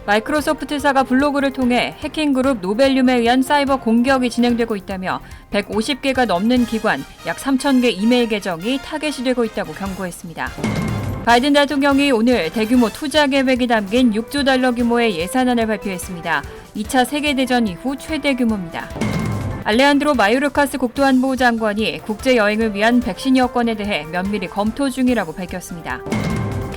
마이크로소프트사가 블로그를 통해 해킹그룹 노벨륨에 의한 사이버 공격이 진행되고 있다며 150개가 넘는 기관, 약 3,000개 이메일 계정이 타겟이 되고 있다고 경고했습니다. 바이든 대통령이 오늘 대규모 투자 계획이 담긴 6조 달러 규모의 예산안을 발표했습니다. 2차 세계대전 이후 최대 규모입니다. 알레한드로 마요르카스 국토안보 장관이 국제여행을 위한 백신 여건에 대해 면밀히 검토 중이라고 밝혔습니다.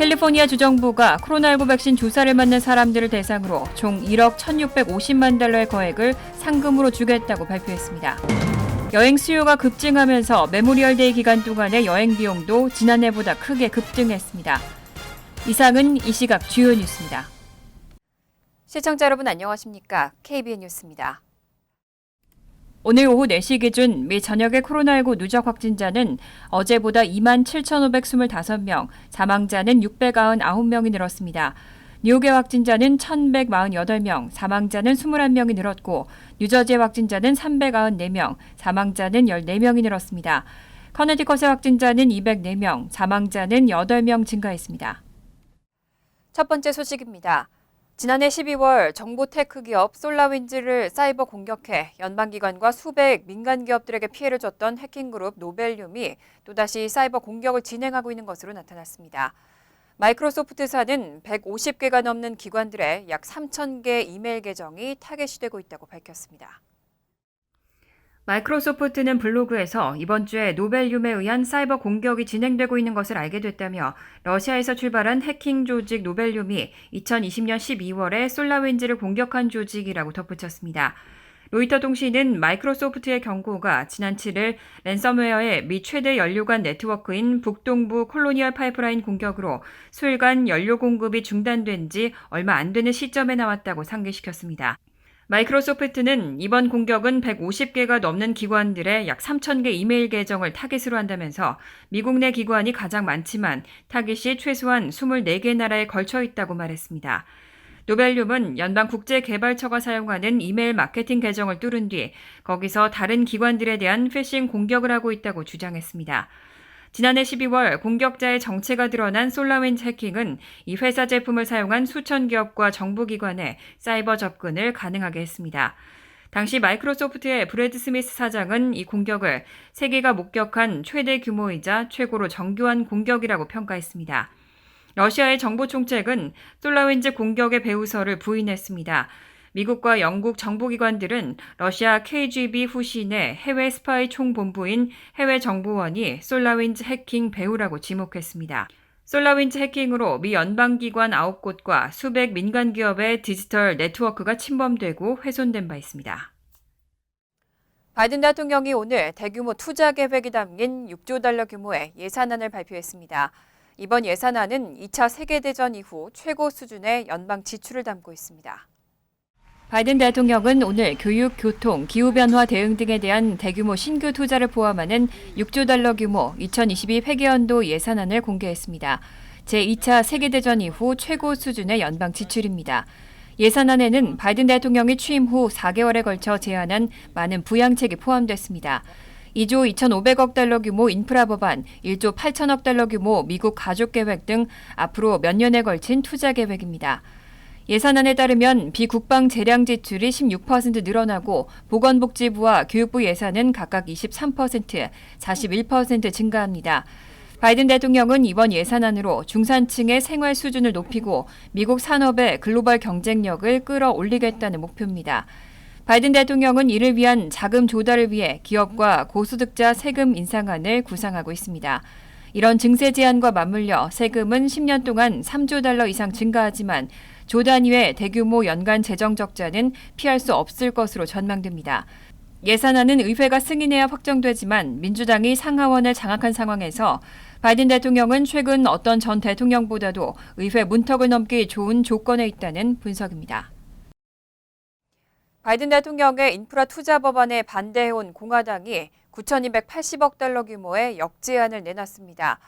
캘리포니아 주정부가 코로나19 백신 주사를 맞는 사람들을 대상으로 총 1억 1,650만 달러의 거액을 상금으로 주겠다고 발표했습니다. 여행 수요가 급증하면서 메모리얼 데이 기간 동안의 여행 비용도 지난해보다 크게 급등했습니다. 이상은 이 시각 주요 뉴스입니다. 시청자 여러분 안녕하십니까? KBN 뉴스입니다. 오늘 오후 4시 기준 미 전역의 코로나19 누적 확진자는 어제보다 27,525명, 사망자는 699명이 늘었습니다. 뉴욕의 확진자는 1,148명, 사망자는 21명이 늘었고 뉴저지의 확진자는 394명, 사망자는 14명이 늘었습니다. 커네티컷의 확진자는 204명, 사망자는 8명 증가했습니다. 첫 번째 소식입니다. 지난해 12월 정보 테크 기업 솔라윈즈를 사이버 공격해 연방기관과 수백 민간 기업들에게 피해를 줬던 해킹그룹 노벨륨이 또다시 사이버 공격을 진행하고 있는 것으로 나타났습니다. 마이크로소프트사는 150개가 넘는 기관들의 약 3,000개 이메일 계정이 타겟이 되고 있다고 밝혔습니다. 마이크로소프트는 블로그에서 이번 주에 노벨륨에 의한 사이버 공격이 진행되고 있는 것을 알게 됐다며 러시아에서 출발한 해킹 조직 노벨륨이 2020년 12월에 솔라윈즈를 공격한 조직이라고 덧붙였습니다. 로이터 통신은 마이크로소프트의 경고가 지난 7일 랜섬웨어의 미 최대 연료관 네트워크인 북동부 콜로니얼 파이프라인 공격으로 수일간 연료 공급이 중단된 지 얼마 안 되는 시점에 나왔다고 상기시켰습니다. 마이크로소프트는 이번 공격은 150개가 넘는 기관들의 약 3,000개 이메일 계정을 타깃으로 한다면서 미국 내 기관이 가장 많지만 타깃이 최소한 24개 나라에 걸쳐 있다고 말했습니다. 노벨륨은 연방국제개발처가 사용하는 이메일 마케팅 계정을 뚫은 뒤 거기서 다른 기관들에 대한 피싱 공격을 하고 있다고 주장했습니다. 지난해 12월 공격자의 정체가 드러난 솔라윈즈 해킹은 이 회사 제품을 사용한 수천 기업과 정부기관에 사이버 접근을 가능하게 했습니다. 당시 마이크로소프트의 브래드 스미스 사장은 이 공격을 세계가 목격한 최대 규모이자 최고로 정교한 공격이라고 평가했습니다. 러시아의 정보총책은 솔라윈즈 공격의 배후설을 부인했습니다. 미국과 영국 정보기관들은 러시아 KGB 후신의 해외 스파이 총본부인 해외정보원이 솔라윈즈 해킹 배후라고 지목했습니다. 솔라윈즈 해킹으로 미 연방기관 9곳과 수백 민간기업의 디지털 네트워크가 침범되고 훼손된 바 있습니다. 바이든 대통령이 오늘 대규모 투자 계획이 담긴 6조 달러 규모의 예산안을 발표했습니다. 이번 예산안은 2차 세계대전 이후 최고 수준의 연방 지출을 담고 있습니다. 바이든 대통령은 오늘 교육, 교통, 기후변화 대응 등에 대한 대규모 신규 투자를 포함하는 6조 달러 규모 2022 회계연도 예산안을 공개했습니다. 제2차 세계대전 이후 최고 수준의 연방 지출입니다. 예산안에는 바이든 대통령이 취임 후 4개월에 걸쳐 제안한 많은 부양책이 포함됐습니다. 2조 2,500억 달러 규모 인프라 법안, 1조 8천억 달러 규모 미국 가족계획 등 앞으로 몇 년에 걸친 투자 계획입니다. 예산안에 따르면 비국방 재량 지출이 16% 늘어나고 보건복지부와 교육부 예산은 각각 23%, 41% 증가합니다. 바이든 대통령은 이번 예산안으로 중산층의 생활 수준을 높이고 미국 산업의 글로벌 경쟁력을 끌어올리겠다는 목표입니다. 바이든 대통령은 이를 위한 자금 조달을 위해 기업과 고소득자 세금 인상안을 구상하고 있습니다. 이런 증세 제한과 맞물려 세금은 10년 동안 3조 달러 이상 증가하지만 조 단위의 대규모 연간 재정 적자는 피할 수 없을 것으로 전망됩니다. 예산안은 의회가 승인해야 확정되지만 민주당이 상하원을 장악한 상황에서 바이든 대통령은 최근 어떤 전 대통령보다도 의회 문턱을 넘기 좋은 조건에 있다는 분석입니다. 바이든 대통령의 인프라 투자 법안에 반대해온 공화당이 9,280억 달러 규모의 역제안을 내놨습니다.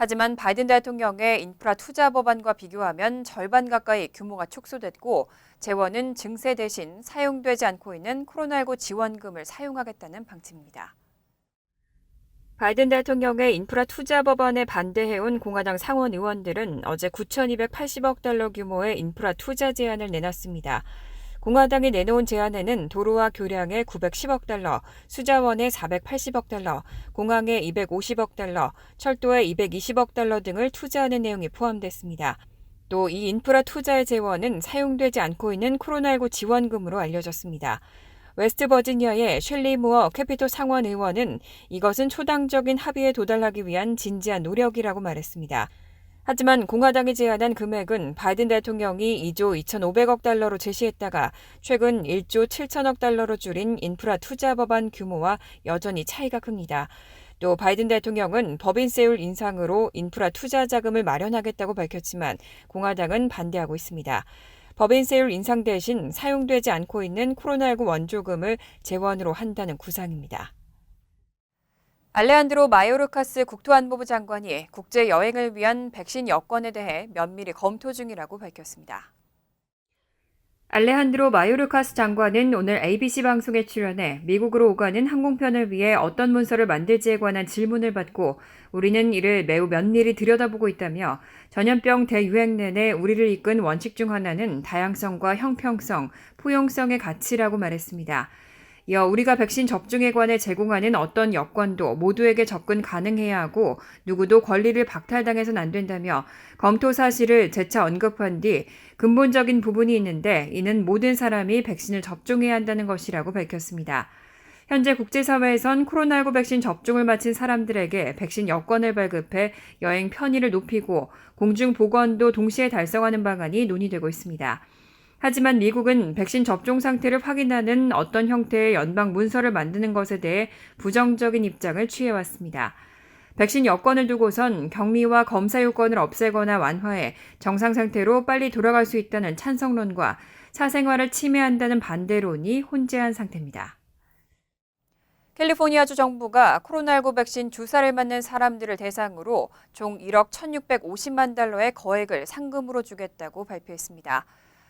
하지만 바이든 대통령의 인프라 투자 법안과 비교하면 절반 가까이 규모가 축소됐고 재원은 증세 대신 사용되지 않고 있는 코로나19 지원금을 사용하겠다는 방침입니다. 바이든 대통령의 인프라 투자 법안에 반대해온 공화당 상원 의원들은 어제 9,280억 달러 규모의 인프라 투자 제안을 내놨습니다. 공화당이 내놓은 제안에는 도로와 교량에 910억 달러, 수자원에 480억 달러, 공항에 250억 달러, 철도에 220억 달러 등을 투자하는 내용이 포함됐습니다. 또 이 인프라 투자의 재원은 사용되지 않고 있는 코로나19 지원금으로 알려졌습니다. 웨스트버지니아의 셸리 무어 캐피토 상원 의원은 이것은 초당적인 합의에 도달하기 위한 진지한 노력이라고 말했습니다. 하지만 공화당이 제안한 금액은 바이든 대통령이 2조 2,500억 달러로 제시했다가 최근 1조 7천억 달러로 줄인 인프라 투자 법안 규모와 여전히 차이가 큽니다. 또 바이든 대통령은 법인세율 인상으로 인프라 투자 자금을 마련하겠다고 밝혔지만 공화당은 반대하고 있습니다. 법인세율 인상 대신 사용되지 않고 있는 코로나19 원조금을 재원으로 한다는 구상입니다. 알레한드로 마요르카스 국토안보부 장관이 국제 여행을 위한 백신 여권에 대해 면밀히 검토 중이라고 밝혔습니다. 알레한드로 마요르카스 장관은 오늘 ABC 방송에 출연해 미국으로 오가는 항공편을 위해 어떤 문서를 만들지에 관한 질문을 받고 우리는 이를 매우 면밀히 들여다보고 있다며 전염병 대유행 내내 우리를 이끈 원칙 중 하나는 다양성과 형평성, 포용성의 가치라고 말했습니다. 이어 우리가 백신 접종에 관해 제공하는 어떤 여건도 모두에게 접근 가능해야 하고 누구도 권리를 박탈당해서는 안 된다며 검토 사실을 재차 언급한 뒤 근본적인 부분이 있는데 이는 모든 사람이 백신을 접종해야 한다는 것이라고 밝혔습니다. 현재 국제사회에선 코로나19 백신 접종을 마친 사람들에게 백신 여권을 발급해 여행 편의를 높이고 공중보건도 동시에 달성하는 방안이 논의되고 있습니다. 하지만 미국은 백신 접종 상태를 확인하는 어떤 형태의 연방 문서를 만드는 것에 대해 부정적인 입장을 취해왔습니다. 백신 여권을 두고선 격리와 검사 요건을 없애거나 완화해 정상 상태로 빨리 돌아갈 수 있다는 찬성론과 사생활을 침해한다는 반대론이 혼재한 상태입니다. 캘리포니아주 정부가 코로나19 백신 주사를 맞는 사람들을 대상으로 총 1억 1,650만 달러의 거액을 상금으로 주겠다고 발표했습니다.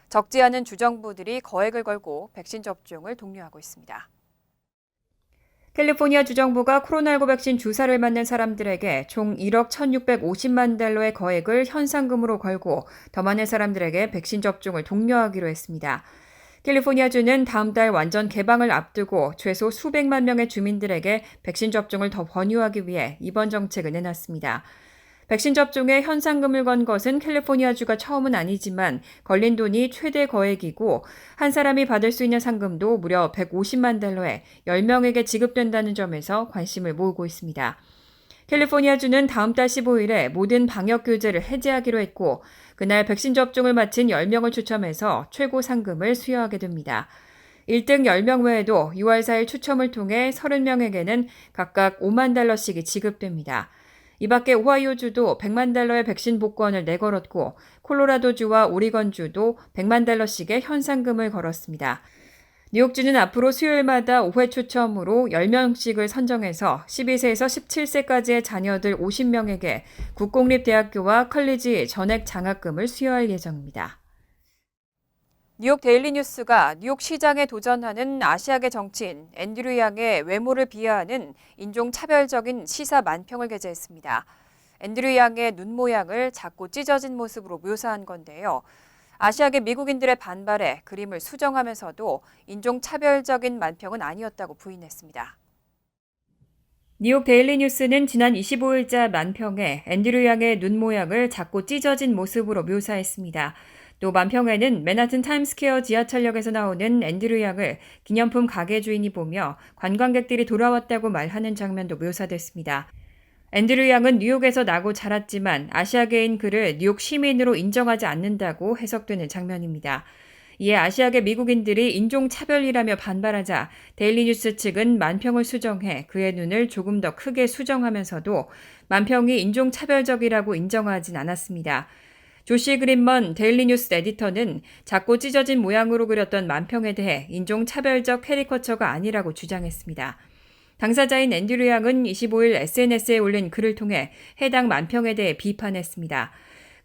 적지 않은 주정부들이 거액을 걸고 백신 접종을 독려하고 있습니다. 캘리포니아 주정부가 코로나19 백신 주사를 맞는 사람들에게 총 1억 1,650만 달러의 거액을 현상금으로 걸고 더 많은 사람들에게 백신 접종을 독려하기로 했습니다. 캘리포니아주는 다음 달 완전 개방을 앞두고 최소 수백만 명의 주민들에게 백신 접종을 더 권유하기 위해 이번 정책을 내놨습니다. 백신 접종에 현상금을 건 것은 캘리포니아주가 처음은 아니지만 걸린 돈이 최대 거액이고 한 사람이 받을 수 있는 상금도 무려 150만 달러에 10명에게 지급된다는 점에서 관심을 모으고 있습니다. 캘리포니아주는 다음 달 15일에 모든 방역 규제를 해제하기로 했고 그날 백신 접종을 마친 10명을 추첨해서 최고 상금을 수여하게 됩니다. 1등 10명 외에도 6월 4일 추첨을 통해 30명에게는 각각 5만 달러씩이 지급됩니다. 이 밖에 오하이오주도 100만 달러의 백신 복권을 내걸었고 콜로라도주와 오리건주도 100만 달러씩의 현상금을 걸었습니다. 뉴욕주는 앞으로 수요일마다 5회 추첨으로 10명씩을 선정해서 12세에서 17세까지의 자녀들 50명에게 국공립대학교와 컬리지 전액 장학금을 수여할 예정입니다. 뉴욕 데일리 뉴스가 뉴욕시장에 도전하는 아시아계 정치인 앤드류 양의 외모를 비하하는 인종차별적인 시사 만평을 게재했습니다. 앤드류 양의 눈 모양을 작고 찢어진 모습으로 묘사한 건데요. 아시아계 미국인들의 반발에 그림을 수정하면서도 인종차별적인 만평은 아니었다고 부인했습니다. 뉴욕 데일리 뉴스는 지난 25일자 만평에 앤드류 양의 눈 모양을 작고 찢어진 모습으로 묘사했습니다. 또 만평에는 맨하튼 타임스퀘어 지하철역에서 나오는 앤드류 양을 기념품 가게 주인이 보며 관광객들이 돌아왔다고 말하는 장면도 묘사됐습니다. 앤드류 양은 뉴욕에서 나고 자랐지만 아시아계인 그를 뉴욕 시민으로 인정하지 않는다고 해석되는 장면입니다. 이에 아시아계 미국인들이 인종차별이라며 반발하자 데일리뉴스 측은 만평을 수정해 그의 눈을 조금 더 크게 수정하면서도 만평이 인종차별적이라고 인정하진 않았습니다. 조시 그린먼 데일리뉴스 에디터는 작고 찢어진 모양으로 그렸던 만평에 대해 인종차별적 캐리커처가 아니라고 주장했습니다. 당사자인 앤드류 양은 25일 SNS에 올린 글을 통해 해당 만평에 대해 비판했습니다.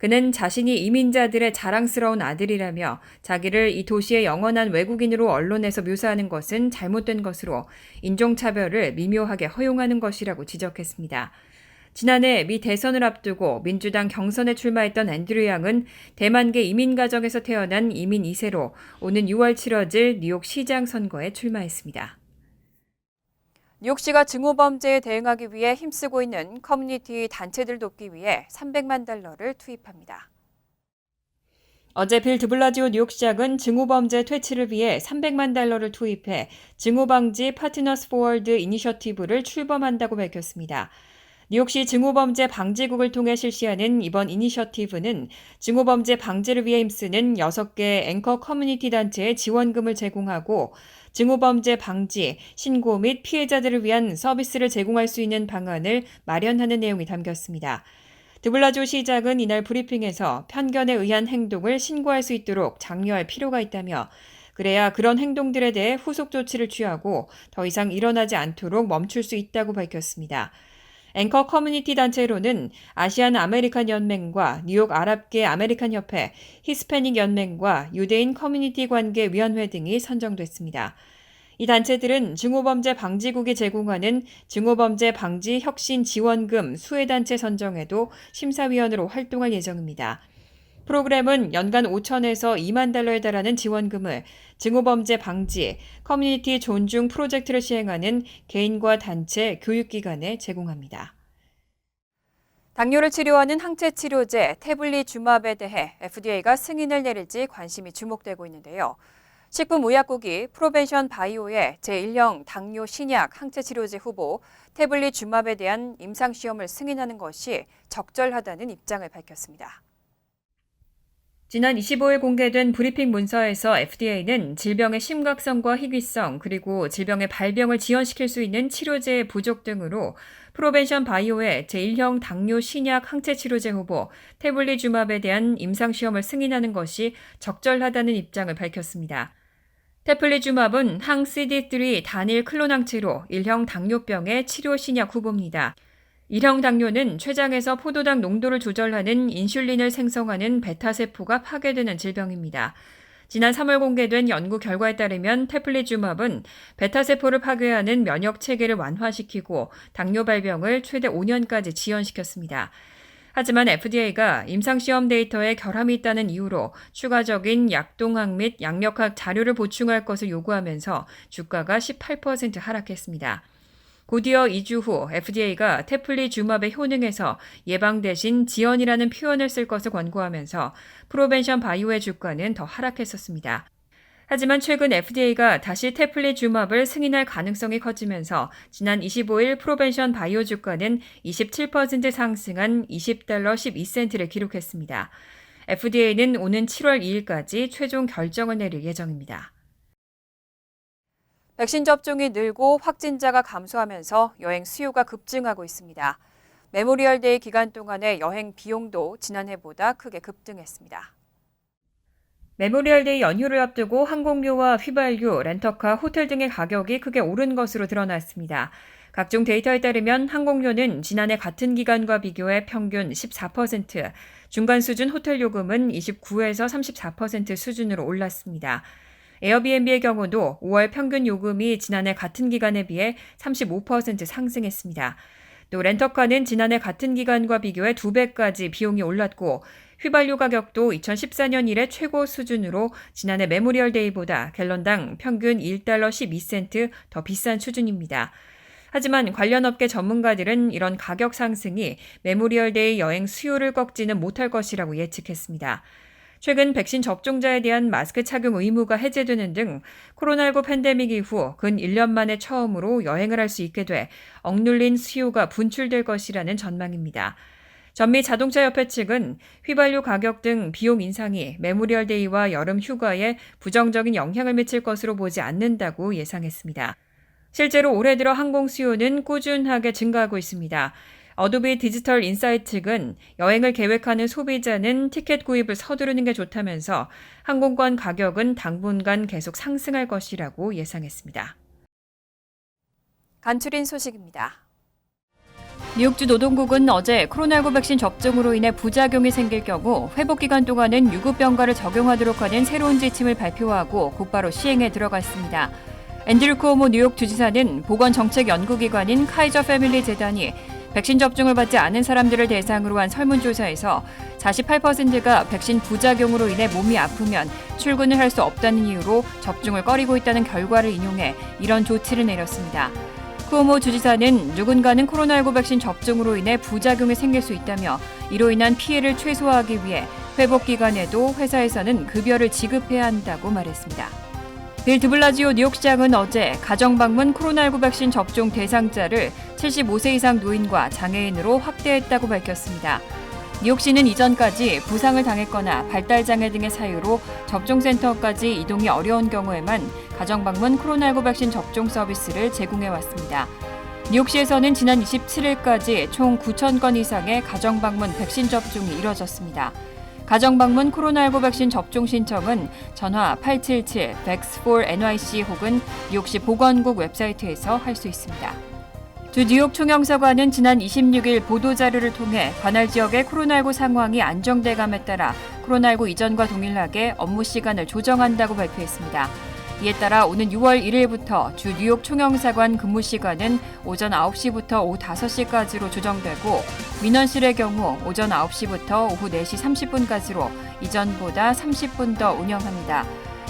그는 자신이 이민자들의 자랑스러운 아들이라며 자기를 이 도시의 영원한 외국인으로 언론에서 묘사하는 것은 잘못된 것으로 인종차별을 미묘하게 허용하는 것이라고 지적했습니다. 지난해 미 대선을 앞두고 민주당 경선에 출마했던 앤드류 양은 대만계 이민 가정에서 태어난 이민 2세로 오는 6월 치러질 뉴욕 시장 선거에 출마했습니다. 뉴욕시가 증오범죄에 대응하기 위해 힘쓰고 있는 커뮤니티 단체들 돕기 위해 $300만 투입합니다. 어제 빌 드블라지오 뉴욕시장은 증오범죄 퇴치를 위해 $300만 투입해 증오방지 파트너스 포워드 이니셔티브를 출범한다고 밝혔습니다. 뉴욕시 증오범죄 방지국을 통해 실시하는 이번 이니셔티브는 증오범죄 방지를 위해 힘쓰는 6개 앵커 커뮤니티 단체에 지원금을 제공하고 증오범죄 방지, 신고 및 피해자들을 위한 서비스를 제공할 수 있는 방안을 마련하는 내용이 담겼습니다. 드블라지오 시장은 이날 브리핑에서 편견에 의한 행동을 신고할 수 있도록 장려할 필요가 있다며 그래야 그런 행동들에 대해 후속 조치를 취하고 더 이상 일어나지 않도록 멈출 수 있다고 밝혔습니다. 앵커 커뮤니티 단체로는 아시안 아메리칸 연맹과 뉴욕 아랍계 아메리칸 협회, 히스패닉 연맹과 유대인 커뮤니티 관계 위원회 등이 선정됐습니다. 이 단체들은 증오범죄 방지국이 제공하는 증오범죄 방지 혁신 지원금 수혜단체 선정에도 심사위원으로 활동할 예정입니다. 프로그램은 연간 $5,000에서 $20,000에 달하는 지원금을 증오범죄 방지, 커뮤니티 존중 프로젝트를 시행하는 개인과 단체, 교육기관에 제공합니다. 당뇨를 치료하는 항체 치료제 테블리주맙에 대해 FDA가 승인을 내릴지 관심이 주목되고 있는데요. 식품의약국이 프로벤션 바이오의 제1형 당뇨 신약 항체 치료제 후보 테블리주맙에 대한 임상시험을 승인하는 것이 적절하다는 입장을 밝혔습니다. 지난 25일 공개된 브리핑 문서에서 FDA는 질병의 심각성과 희귀성 그리고 질병의 발병을 지연시킬 수 있는 치료제의 부족 등으로 프로벤션 바이오의 제1형 당뇨 신약 항체 치료제 후보 테블리주맙에 대한 임상시험을 승인하는 것이 적절하다는 입장을 밝혔습니다. 테블리주맙은 항 CD3 단일 클론 항체로 1형 당뇨병의 치료 신약 후보입니다. 1형 당뇨는 췌장에서 포도당 농도를 조절하는 인슐린을 생성하는 베타세포가 파괴되는 질병입니다. 지난 3월 공개된 연구 결과에 따르면 테블리주맙은 베타세포를 파괴하는 면역 체계를 완화시키고 당뇨 발병을 최대 5년까지 지연시켰습니다. 하지만 FDA가 임상시험 데이터에 결함이 있다는 이유로 추가적인 약동학 및 양력학 자료를 보충할 것을 요구하면서 주가가 18% 하락했습니다. 곧이어 2주 후 FDA가 테블리주맙의 효능에서 예방 대신 지연이라는 표현을 쓸 것을 권고하면서 프로벤션 바이오의 주가는 더 하락했었습니다. 하지만 최근 FDA가 다시 테블리주맙을 승인할 가능성이 커지면서 지난 25일 프로벤션 바이오 주가는 27% 상승한 $20.12를 기록했습니다. FDA는 오는 7월 2일까지 최종 결정을 내릴 예정입니다. 백신 접종이 늘고 확진자가 감소하면서 여행 수요가 급증하고 있습니다. 메모리얼데이 기간 동안의 여행 비용도 지난해보다 크게 급등했습니다. 메모리얼데이 연휴를 앞두고 항공료와 휘발유, 렌터카, 호텔 등의 가격이 크게 오른 것으로 드러났습니다. 각종 데이터에 따르면 항공료는 지난해 같은 기간과 비교해 평균 14%, 중간 수준 호텔 요금은 29에서 34% 수준으로 올랐습니다. 에어비앤비의 경우도 5월 평균 요금이 지난해 같은 기간에 비해 35% 상승했습니다. 또 렌터카는 지난해 같은 기간과 비교해 2배까지 비용이 올랐고 휘발유 가격도 2014년 이래 최고 수준으로 지난해 메모리얼데이보다 갤런당 평균 $1.12 더 비싼 수준입니다. 하지만 관련 업계 전문가들은 이런 가격 상승이 메모리얼데이 여행 수요를 꺾지는 못할 것이라고 예측했습니다. 최근 백신 접종자에 대한 마스크 착용 의무가 해제되는 등 코로나19 팬데믹 이후 근 1년 만에 처음으로 여행을 할 수 있게 돼 억눌린 수요가 분출될 것이라는 전망입니다. 전미 자동차협회 측은 휘발유 가격 등 비용 인상이 메모리얼데이와 여름 휴가에 부정적인 영향을 미칠 것으로 보지 않는다고 예상했습니다. 실제로 올해 들어 항공 수요는 꾸준하게 증가하고 있습니다. 어도비 디지털 인사이트 측은 여행을 계획하는 소비자는 티켓 구입을 서두르는 게 좋다면서 항공권 가격은 당분간 계속 상승할 것이라고 예상했습니다. 간추린 소식입니다. 뉴욕주 노동국은 어제 코로나19 백신 접종으로 인해 부작용이 생길 경우 회복 기간 동안은 유급병가를 적용하도록 하는 새로운 지침을 발표하고 곧바로 시행에 들어갔습니다. 앤드류 쿠오모 뉴욕 주지사는 보건정책연구기관인 카이저 패밀리 재단이 백신 접종을 받지 않은 사람들을 대상으로 한 설문조사에서 48%가 백신 부작용으로 인해 몸이 아프면 출근을 할 수 없다는 이유로 접종을 꺼리고 있다는 결과를 인용해 이런 조치를 내렸습니다. 쿠오모 주지사는 누군가는 코로나19 백신 접종으로 인해 부작용이 생길 수 있다며 이로 인한 피해를 최소화하기 위해 회복 기간에도 회사에서는 급여를 지급해야 한다고 말했습니다. 빌 드블라지오 뉴욕시장은 어제 가정방문 코로나19 백신 접종 대상자를 75세 이상 노인과 장애인으로 확대했다고 밝혔습니다. 뉴욕시는 이전까지 부상을 당했거나 발달장애 등의 사유로 접종센터까지 이동이 어려운 경우에만 가정방문 코로나19 백신 접종 서비스를 제공해왔습니다. 뉴욕시에서는 지난 27일까지 총 9천 건 이상의 가정방문 백신 접종이 이뤄졌습니다. 가정방문 코로나19 백신 접종 신청은 전화 877-VAX4NYC 혹은 뉴욕시 보건국 웹사이트에서 할 수 있습니다. 주 뉴욕 총영사관은 지난 26일 보도자료를 통해 관할 지역의 코로나19 상황이 안정돼감에 따라 코로나19 이전과 동일하게 업무 시간을 조정한다고 발표했습니다. 이에 따라 오는 6월 1일부터 주 뉴욕 총영사관 근무 시간은 오전 9시부터 오후 5시까지로 조정되고 민원실의 경우 오전 9시부터 오후 4시 30분까지로 이전보다 30분 더 운영합니다.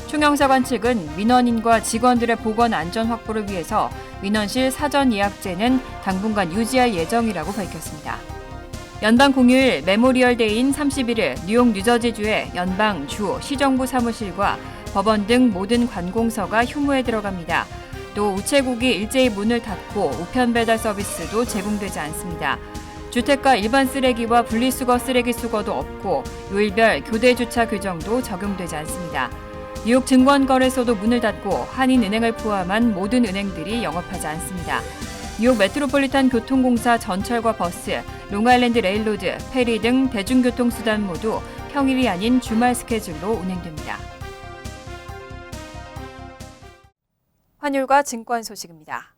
총영사관 측은 민원인과 직원들의 보건 안전 확보를 위해서 민원실 사전 예약제는 당분간 유지할 예정이라고 밝혔습니다. 연방 공휴일 메모리얼 데이인 31일 뉴욕 뉴저지주의 연방, 주, 시정부 사무실과 법원 등 모든 관공서가 휴무에 들어갑니다. 또 우체국이 일제히 문을 닫고 우편 배달 서비스도 제공되지 않습니다. 주택가 일반 쓰레기와 분리수거 쓰레기 수거도 없고 요일별 교대 주차 규정도 적용되지 않습니다. 뉴욕 증권거래소도 문을 닫고 한인은행을 포함한 모든 은행들이 영업하지 않습니다. 뉴욕 메트로폴리탄 교통공사 전철과 버스, 롱아일랜드 레일로드, 페리 등 대중교통수단 모두 평일이 아닌 주말 스케줄로 운행됩니다. 환율과 증권 소식입니다.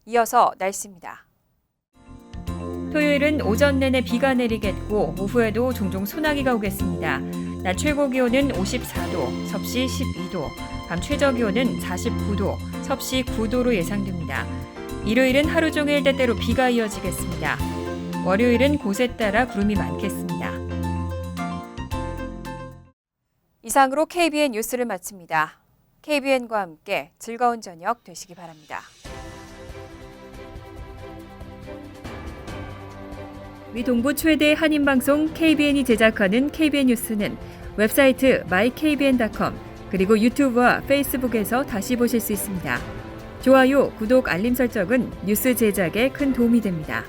이어서 날씨입니다. 토요일은 오전 내내 비가 내리겠고 오후에도 종종 소나기가 오겠습니다. 낮 최고 기온은 54도, 섭씨 12도, 밤 최저 기온은 49도, 섭씨 9도로 예상됩니다. 일요일은 하루 종일 때때로 비가 이어지겠습니다. 월요일은 곳에 따라 구름이 많겠습니다. 이상으로 KBN 뉴스를 마칩니다. KBN과 함께 즐거운 저녁 되시기 바랍니다. 미 동부 최대 한인방송 KBN이 제작하는 KBN 뉴스는 웹사이트 mykbn.com 그리고 유튜브와 페이스북에서 다시 보실 수 있습니다. 좋아요, 구독, 알림 설정은 뉴스 제작에 큰 도움이 됩니다.